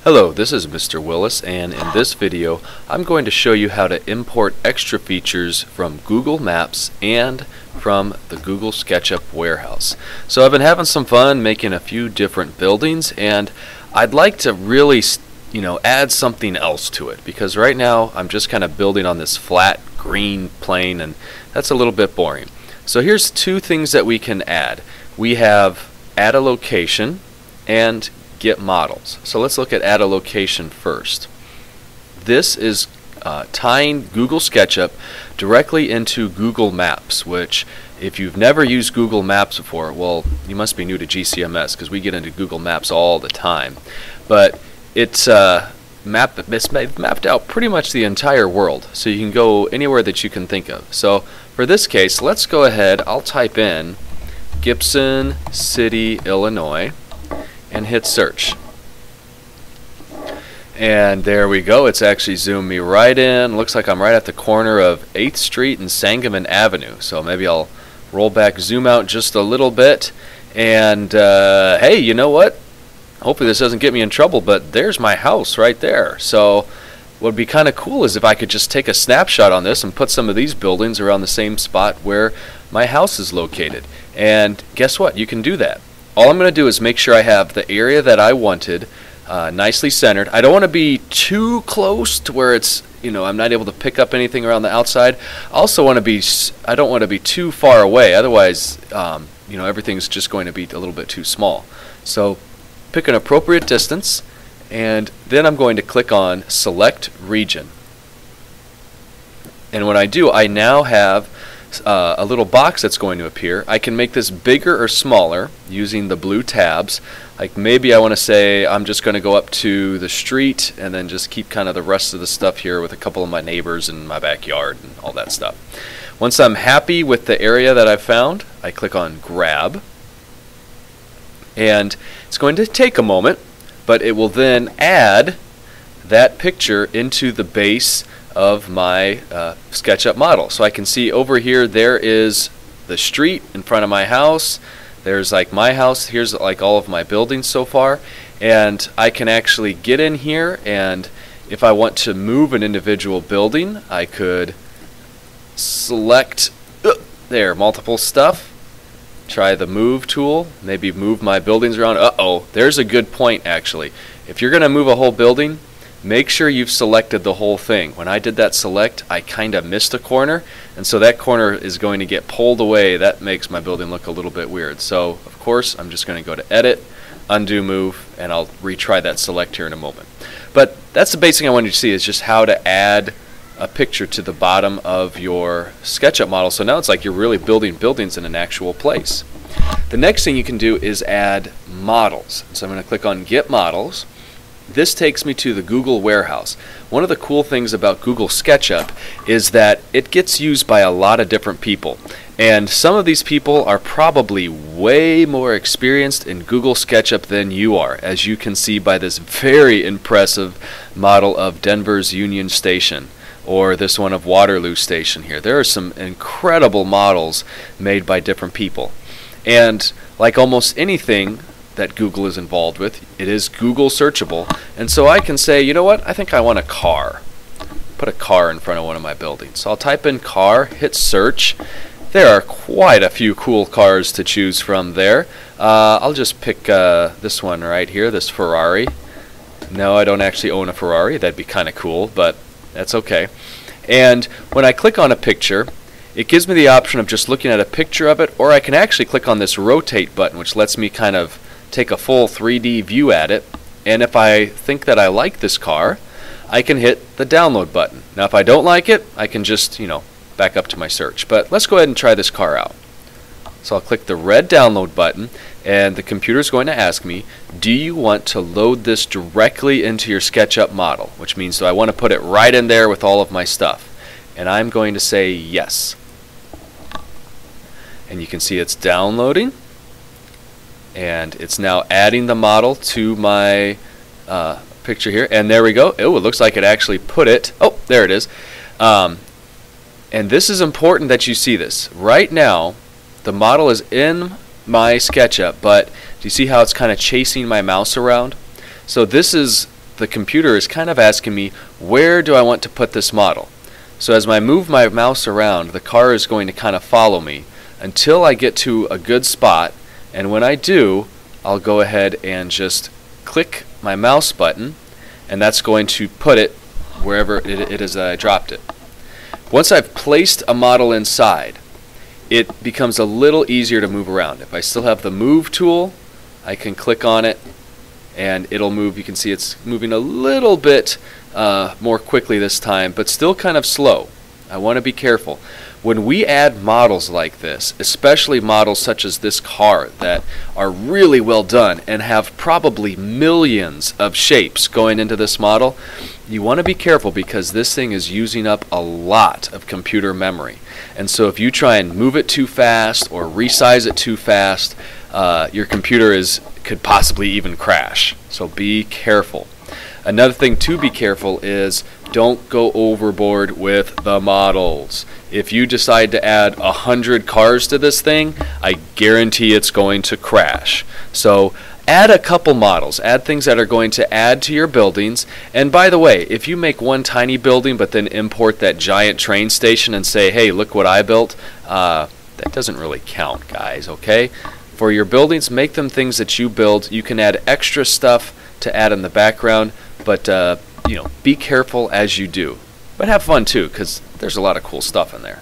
Hello, this is Mr. Willis, and in this video I'm going to show you how to import extra features from Google Maps and from the Google Sketchup Warehouse. So I've been having some fun making a few different buildings, and I'd like to really add something else to it, because right now I'm just kind of building on this flat green plane, and that's a little bit boring. So here's two things that we can add. We have add a location and get models. So let's look at add a location first. This is tying Google SketchUp directly into Google Maps, which if you've never used Google Maps before, well, you must be new to GCMS, because we get into Google Maps all the time. But it's mapped out pretty much the entire world, so you can go anywhere that you can think of. So for this case, let's go ahead, I'll type in Gibson City, Illinois, and hit search. And there we go, it's actually zoomed me right in. Looks like I'm right at the corner of 8th Street and Sangamon Avenue. So maybe I'll roll back, zoom out just a little bit, and hey, you know what? Hopefully this doesn't get me in trouble, but there's my house right there. So what would be kind of cool is if I could just take a snapshot on this and put some of these buildings around the same spot where my house is located. And guess what? You can do that. All I'm going to do is make sure I have the area that I wanted nicely centered. I don't want to be too close to where it's, I'm not able to pick up anything around the outside. I also want to be, I don't want to be too far away. Otherwise, everything's just going to be a little bit too small. So pick an appropriate distance, and then I'm going to click on Select Region. And when I do, I now have a little box that's going to appear. I can make this bigger or smaller using the blue tabs. Like maybe I want to say I'm just going to go up to the street and then just keep kind of the rest of the stuff here with a couple of my neighbors and my backyard and all that stuff. Once I'm happy with the area that I've found, I click on Grab. And it's going to take a moment, but it will then add that picture into the base of my SketchUp model. So I can see over here there is the street in front of my house. There's like my house. Here's like all of my buildings so far. And I can actually get in here, and if I want to move an individual building, I could select there, multiple stuff. Try the move tool, maybe move my buildings around. Uh-oh, there's a good point actually. If you're going to move a whole building, make sure you've selected the whole thing. When I did that select, I kind of missed a corner, and so that corner is going to get pulled away. That makes my building look a little bit weird. So, of course, I'm just going to go to Edit, Undo Move, and I'll retry that select here in a moment. But that's the basic thing I wanted you to see, is just how to add a picture to the bottom of your SketchUp model. So now it's like you're really building buildings in an actual place. The next thing you can do is add models. So I'm going to click on Get Models. This takes me to the Google Warehouse. One of the cool things about Google SketchUp is that it gets used by a lot of different people. And some of these people are probably way more experienced in Google SketchUp than you are, as you can see by this very impressive model of Denver's Union Station, or this one of Waterloo Station here. There are some incredible models made by different people. And like almost anything that Google is involved with, it is Google searchable. And so I can say, you know what, I think I want a car. Put a car in front of one of my buildings. So I'll type in car, hit search. There are quite a few cool cars to choose from there. I'll just pick this one right here, this Ferrari. No, I don't actually own a Ferrari. That'd be kind of cool, but that's okay. And when I click on a picture, it gives me the option of just looking at a picture of it, or I can actually click on this rotate button, which lets me kind of take a full 3D view at it. And if I think that I like this car, I can hit the download button. Now if I don't like it, I can just, back up to my search. But let's go ahead and try this car out. So I'll click the red download button, and the computer is going to ask me, do you want to load this directly into your SketchUp model? Which means, do I want to put it right in there with all of my stuff? And I'm going to say yes. And you can see it's downloading, and it's now adding the model to my picture here. And there we go. Oh, it looks like it actually put it. Oh, there it is. And this is important that you see this. Right now, the model is in my SketchUp, but do you see how it's kind of chasing my mouse around? So this is the computer is kind of asking me, where do I want to put this model? So as I move my mouse around, the car is going to kind of follow me until I get to a good spot, and when I do, I'll go ahead and just click my mouse button, and that's going to put it wherever it is that I dropped it. Once I've placed a model inside, it becomes a little easier to move around. If I still have the move tool, I can click on it and it'll move. You can see it's moving a little bit more quickly this time, but still kind of slow. I want to be careful. When we add models like this, especially models such as this car that are really well done and have probably millions of shapes going into this model, you want to be careful because this thing is using up a lot of computer memory. And so if you try and move it too fast or resize it too fast, your computer could possibly even crash. So be careful. Another thing to be careful is don't go overboard with the models. If you decide to add 100 cars to this thing, I guarantee it's going to crash. So add a couple models. Add things that are going to add to your buildings. And by the way, if you make one tiny building but then import that giant train station and say, hey, look what I built, that doesn't really count, guys, okay? For your buildings, make them things that you build. You can add extra stuff to add in the background, but be careful as you do. But have fun too, because there's a lot of cool stuff in there.